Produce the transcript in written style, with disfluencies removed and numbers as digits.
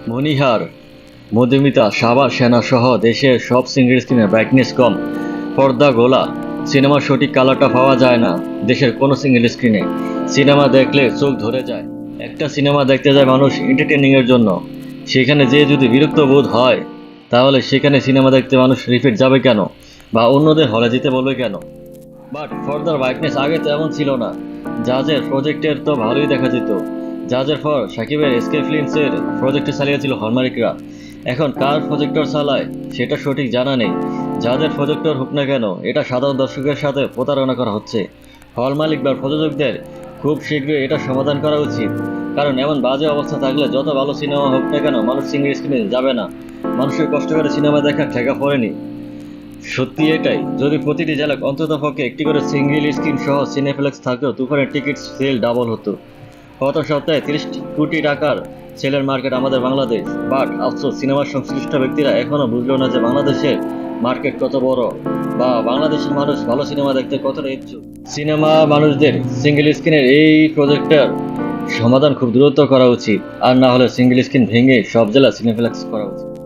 মণিহার, মধুমিতা, সাভার, সেনা সহ দেশের সব সিঙ্গেল স্ক্রিনের ব্রাইটনেস কম, পর্দা গোলা, সিনেমার সঠিক কালারটা পাওয়া যায় না দেশের কোনো সিঙ্গেল স্ক্রিনে। সিনেমা দেখলে চোখ ধরে যায়। একটা সিনেমা দেখতে যায় মানুষ এন্টারটেনিং এর জন্য, সেখানে যে যদি বিরক্ত বোধ হয় তাহলে সেখানে সিনেমা দেখতে মানুষ রিপিট যাবে কেন, বা অন্যদের হলে যেতে বলবে কেন? বাট ফর্দার ব্রাইটনেস আগে তো এমন ছিল না। জাজের প্রজেক্টের তো ভালোই দেখা যেত। জাজের পর সাকিবের এসকে ফিল্মসের প্রজেক্টে চালিয়েছিল হলমার্করা। এখন কার প্রজেক্টর চালায় সেটা সঠিক জানা নেই। যাদের প্রজেক্টর হোক না কেন, এটা সাধারণ দর্শকের সাথে প্রতারণা করা হচ্ছে। হল মালিক বা প্রযোজকদের খুব শীঘ্রই এটা সমাধান করা উচিত। কারণ এমন বাজে অবস্থা থাকলে যত ভালো সিনেমা হোক না কেন মানুষ সিঙ্গেল স্ক্রিনে যাবে না। মানুষের কষ্ট করে সিনেমা দেখা ঠেকা পড়েনি। সত্যি এটাই, যদি প্রতিটি জেলায় অন্ততপক্ষে একটি করে সিঙ্গেল স্ক্রিন সহ সিনেপ্লেক্স থাকতো, তুফানের টিকিট সেল ডাবল হতো। গত সপ্তাহে 30 কোটি টাকার সেলের মার্কেট আমাদের বাংলাদেশ। বাট আফসোস, সিনেমার সংশ্লিষ্ট ব্যক্তিরা এখনো বুঝলো না যে বাংলাদেশের মার্কেট কত বড়, বা বাংলাদেশের মানুষ ভালো সিনেমা দেখতে কতটা ইচ্ছুক। সিনেমা মানুষদের সিঙ্গেল স্ক্রিনের এই প্রজেক্টের সমাধান খুব দ্রুত করা উচিত, আর না হলে সিঙ্গেল স্ক্রিন ভেঙে সব জেলা সিনেপ্লেক্স করা উচিত।